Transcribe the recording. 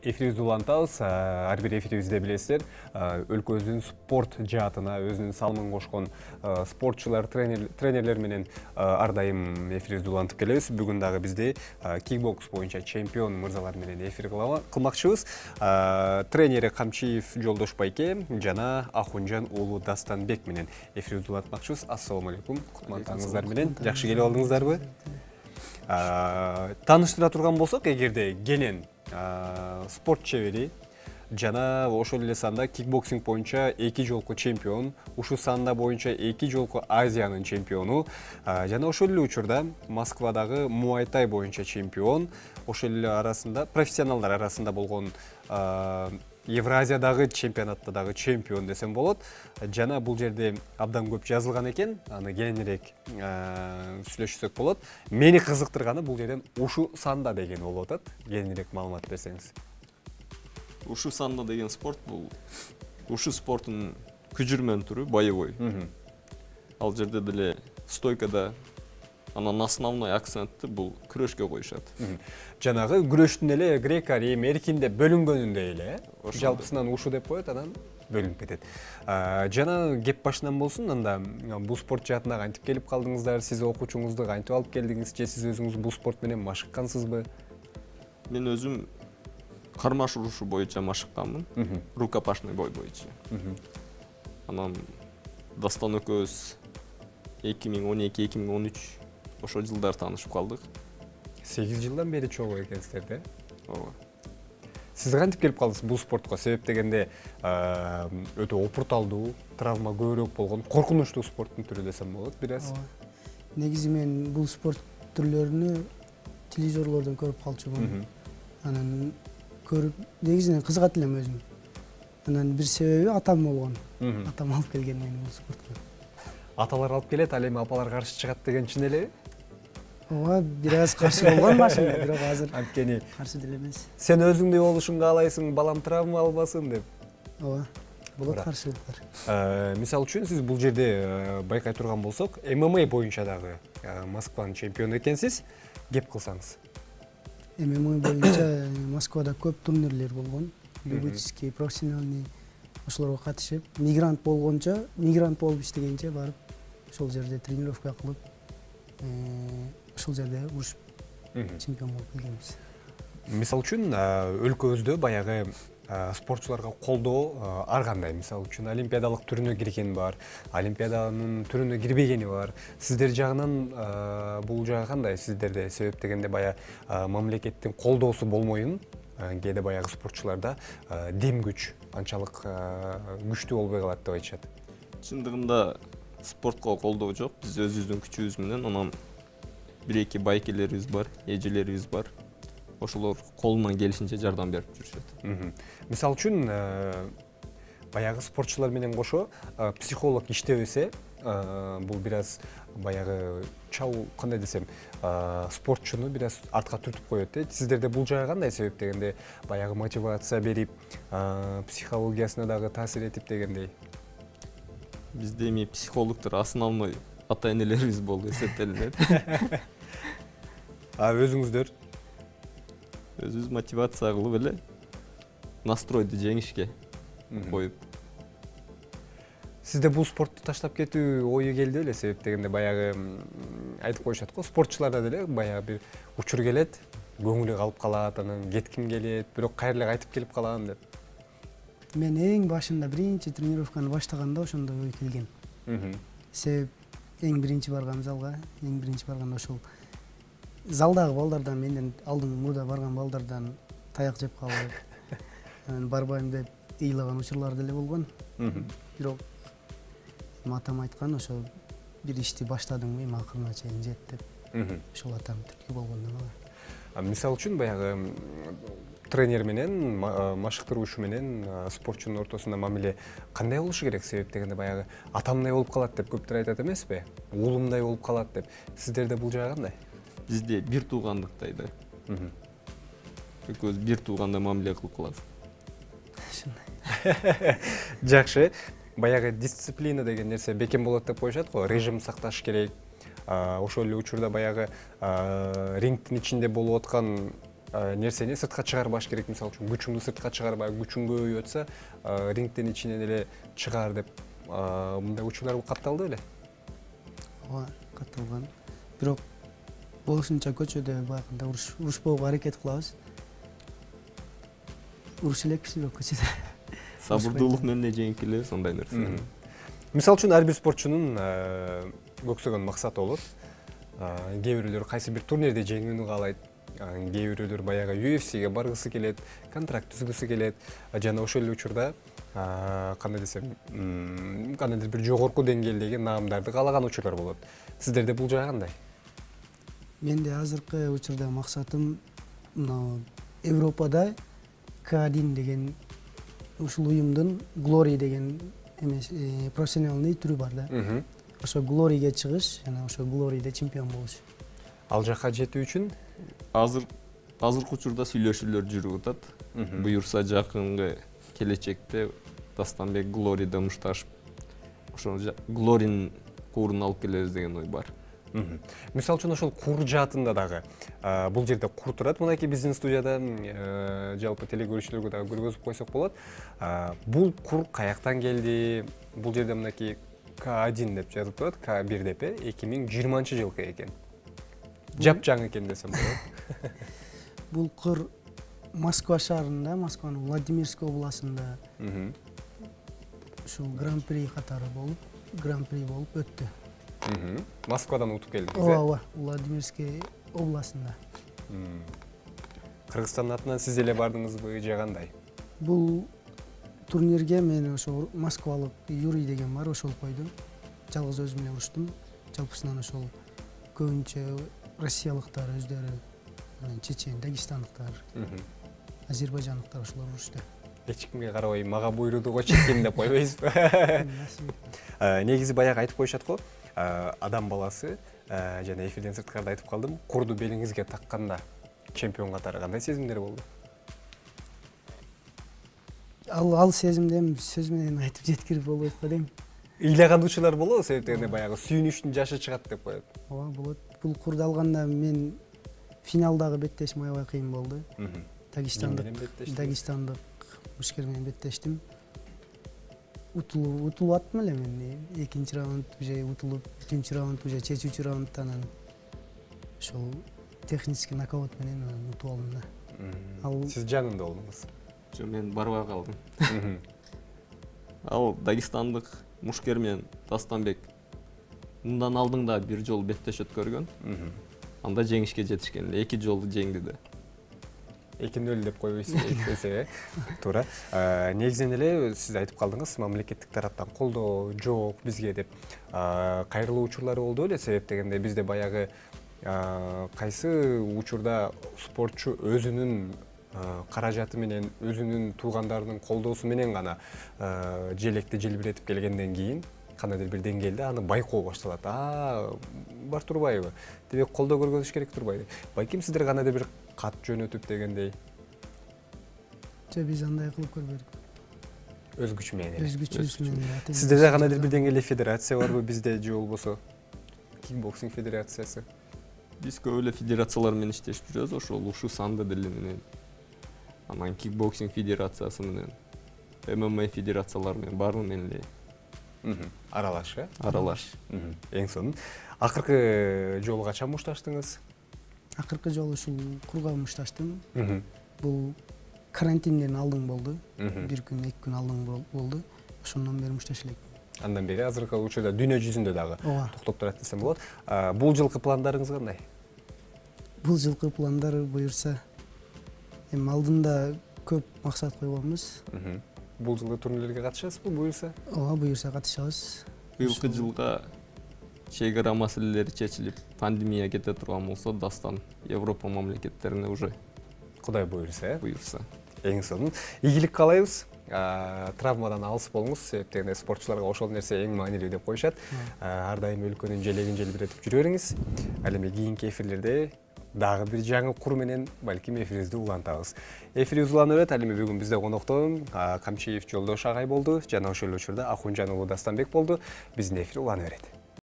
Эфирибизди улантабыз. Ар бир эфирибизде билесиздер, өлкөбүздүн спорт жаатына өзүнүн салымын кошкон спортчулар, тренерлер менен ар дайым эфирибизди улантып келебиз. Бүгүн дагы бизде кикбокс боюнча чемпион мырзалар менен эфир кылмакчыбыз. Тренери Камчиев Жолдош байке жана Ахунжан уулу Дастанбек менен эфирибизди улантмакчыбыз. Ассаламу алейкум. Кутмандыгыңыздар менен. Жакшы келип алдыңыздарбы? Тааныштыра турган болсок, эгерде кенен спорт чебери жана ошол эле санда кикбоксинг боюнча 2 жолку чемпион, ушу санда боюнча 2 жолку Азиянын чемпиону, жана ошол эле учурда Москвадагы муайтай боюнча чемпион, ошол эле арасында профессионалдар арасында болгон Евразиядагы чемпионатта дагы чемпион десем болот. Жана бул жерде абдан көп жазылган экен, аны кененирээк сүйлөшсөк болот. Мени кызыктырганы бул жерден ушу санда деген болуп атат. Кененирээк маалымат берсеңиз. Ушу санда деген спорт бул ушу спортунун күжүрмөн түрү, боевой. Ал жерде деле стойкада анан основной акцентти бул күрөшкө коюшат. Жанагы күрөштүн эле грек-рим, эркин деп бөлүнгөнүндөй эле, жалпысынан ушу деп коет, анан бөлүнүп кетет. Жана кеп башынан болсун, анда бул спорт жаатына кантип келип калдыңыздар, сиз окуучуңузду кантип алып келдиңиз, же сиз өзүңүз бул спорт менен машыккансызбы? Мен өзүм кармаш урушу боюнча машыкканмын, рукопашный бой боюнча. Анан Дастан экөөбүз 2012-2013 ошол жылдар таанышып калдык. 8 жылдан бери чогуу экенсиздер да? Ооба. Сиз кантип келип калдыңыз бул спортко? Себеп дегенде өтө опурталдуу, травма көбүрөөк болгон, коркунучтуу спорттун түрү десем болот бир аз. Негизи мен бул спорт түрлөрүнү телевизорлордон көрүп калчумун. Анан көрүп, негизинен кызыгат элем өзүм. Анан бир себеби атам болгон. Атам алып келген мени бул спортко. Аталар алып келет, ал эми апалар каршы чыгат деген чын элеби? Ооба, бир аз каршы болгон башында, бирок азыр анткени каршы деле эмес. Сен өзүңдөй болушун каалайсың, балам травма албасын деп. Ооба, болот каршылыктар. Мисалы үчүн сиз бул жерде байкай турган болсок, ММА боюнча дагы Москванын чемпиону экенсиз, кеп кылсаңыз. ММА боюнча Москвада көп турнирлер болгон, любительский, профессиональный, ошолорго катышып, мигрант болгончо, мигрант болуп иштегенче барып, ошол жерде тренировка кылып, ошол жерде урушуп чемпион болуп келгенбиз. Мисалы үчүн өлкөбүздө баягы спортчуларга колдоо ар кандай. Мисалы үчүн олимпиадалык түрүнө кирген бар, олимпиаданын түрүнө кирбегени бар. Сиздер жагынан бул жагы кандай? Сиздерде себеп дегенде бая мамлекеттин колдоосу болмоюн, кээде баягы спортчуларда дем күч анчалык күчтүү болбой калат деп айтышат. Чындыгында спортко колдоо жок. Биз өзүбүздүн күчүбүз менен анан бир-эки байкелерибиз бар, эжелерибиз бар. Ошолор колунан келишинче жардам берип жүрүшөт. Мисалы үчүн баягы спортчулар менен кошо психолог иштебесе, бул бир аз баягы чабуу, кандай десем, спортчуну бир аз артка түртүп коет. Сиздерде бул жагы кандай? Себеп дегенде баягы мотивация берип, психологиясына дагы таасир этип дегендей. Бизде эми психологдор основной ата-энелерибиз болуп эсептелинет. Өзүңүздөр? Өзүбүз мотивация кылып эле настройду жеңишке коюп. Сизде бул спортту таштап кетүү ою келди беле? Себеп дегенде баягы айтып коюшат го, спортчуларда деле баягы бир учур келет, көңүлү калып калат, анан кетким келет, бирок кайра эле кайтып келип калам деп. Мен эң башында биринчи тренировканы баштаганда ошондой ой келген. Себеп эң биринчи барган залга, эң биринчи барганда ошол залдагы балдардан, менден алдын мурда барган балдардан таяк жеп калып, барбайм деп ыйлаган учурлар деле болгон. Бирок атам айткан, ошо бир ишти баштадың эми акырына чейин жет деп. Ошол атам түрткү болгондон алар. Мисалы үчүн баягы тренер менен, машыктыруучу менен спортчунун ортосунда мамиле кандай болушу керек? Себеп дегенде баягы атамдай болуп калат деп көптөр айтат эмеспи? Уулумдай болуп калат деп. Сиздерде бул жагы кандай? Бизде бир туугандыктай да. Экөөбүз бир туугандай мамиле кылып калабыз. Ошондой. Жакшы. Баягы дисциплина деген нерсе бекем болот деп коюшат го, режим сакташ керек. Ошол эле учурда баягы рингтин ичинде болуп аткан нерсени сыртка чыгарбаш керек, мисалы үчүн күчүңдү сыртка чыгарбай, күчүң көбөйүп атса, рингден ичинен эле чыгар деп мындай учурлар катталды беле? Ооба, катталган. Бирок болушунча көчөдө баягында урушпоого аракет кылабыз. Уруш элекпиз бирок көчөдө. Сабырдуулук менен жеңип келебиз андай нерсе. Мисалы үчүн ар бир спортчунун көксөгөн максаты болот. Кээ бирөөлөр кайсы бир турнирде жеңүүнү каалайт, кээ бирөөлөр баягы UFC'ге баргысы келет, контракт түзгүсү келет, жана ошол эле учурда кандай десем, кандайдыр бир жогорку деңгээлдеги наамдарды каалаган учурлар болот. Сиздерде бул жай кандай? Менде азыркы учурда максатым Европада K1 деген ушул уюмдун Glory деген профессионалдуу түрү бар да. Ошо Glory'ге чыгыш, жана ошо Glory'де чемпион болуш. Ал жака жетүү үчүн Азыркы учурда сүйлөшүүлөр жүрүп атат. Буюрса жакынкы келечекте Дастанбек Glory'де мушташып, ошо Glory'нын курун алып келебиз деген ой бар. Мисалы үчүн ошол кур жаатында дагы бул жерде кур турат. Мынакей биздин студияда жалпы телекөрүүчүлөргө дагы көргөзүп койсок болот. Бул кур каяктан келди? Бул жерде мынакей K1 деп жазып турат, K1 деп 2020-жылкы экен. Жапжаң экен десем болот. Бул кур Москва шаарында, Москванын Владимирский областында ушул гран-при катары болуп өттү. Москвадан утуп келдиңиз, Ооба, Владимирский областында. Кыргызстандын атынан сиз эле бардыңызбы, же кандай? Бул турнирге мен ошол москвалык Юрий деген бар, ошол койду. Жалгыз өзүм эле уруштум. Жалпысынан ошол көбүнчө россиялыктар өздөрү, чечен, дагестандыктар, азербайжандыктар ошолор урушту. Эч кимге карабай мага буйруду го чекем деп койбойсузбу? Негизи баягы айтып коюшат го, адам баласы, жана эфирден сырткарда айтып калдым, курду белиңизге такканда чемпион катары кандай сезимдер болду? Ал сезимдем сөз менен айтып жеткирип болбойт го дейм. Ыйлаган учурлар болобу, себептен баягы сүйүнүштүн жашы чыгат деп коет. Ооба, болот. Бул курду алганда мен финалдагы беттешим аябай кыйын болду. Дагестандык мушкер менен беттештим. Утулуп аттым эле мен. Экинчи раунд уже утулуп, үчүнчү раунд уже чечүүчү раундтан ошол технический нокаут менен утуп алдым да. Сиз жанында болдуңуз? Жо, мен барбай калдым. Ал дагестандык мушкер менен Дастанбек мындан алдың да бир жолу беттеш өткөргөн. Анда жеңишке жетишкен эле, 2 жолу жеңди да. Экин өлү деп койбойсуз, эйтпесе, туура. Негизинен эле сиз айтып калдыңыз, мамлекеттик тараптан колдоо жок бизге деп. Кайрылуу учурлары болду эле, себеп дегенде бизде баягы кайсы учурда спортчу өзүнүн каражаты менен, өзүнүн туугандарынын колдоосу менен гана желекти желбиретип келгенден кийин кандайдыр бир деңгээлде аны байкоо башталат. Бар турбайбы? Демек колдоо көргөзүш керек турбайбы? Балким сиздер кандайдыр бир кат жөнөтүп дегендей. Жо, биз андай кылып көрбөдүк. Өз күчү менен. Өз күчүбүз менен. Сиздерде кандайдыр бир деңгээлде федерация барбы? Бизде же болбосо кикбоксинг федерациясы? Биз көп эле федерациялар менен иштешип жүрөбүз, ошол ушу санды деле менен. Анан кикбоксинг федерациясы менен, ММА федерациялары менен баары менен эле аралаш, аралаш. Эң сонун. Акыркы жолу качан мушташтыңыз? Акыркы жолу ушул курга мушташтым. Бул карантинден алдың болду. Бир күн, 2 күн алдың болду. Ошондон бери мушташ элек. Андан бери азыркы учурда дүйнө жүзүндө дагы токтоп турат десем болот. Бул жылкы пландарыңыз кандай? Бул жылкы пландар буюрса, эми алдында көп максат койгонбуз. Бул жылы турнирлерге катышасызбы буюрса? Ооба, буюрса катышабыз. Быйылкы жылга чек ара маселелери чечилип, пандемия кете турган болсо, Дастан Европа мамлекеттерине уже Кудай буюрса, буюрса. Эң сонун. Ийгилик каалайбыз. Травмадан алыс болуңуз, себептен спортчуларга ошол нерсе эң маанилүү деп коюшат. Ар дайым өлкөнүн желегин желбиретип жүрө бериңиз. Ал эми кийинки эфирлерде дагы бир жаңы кур менен балким эфирибизди улантабыз. Эфирибиз уланып атат. Ал эми бүгүн бизде конокто Камчиев Жолдош агай болду жана ошол учурда Акунжан уулу Дастанбек болду. Биздин эфир уланып берет.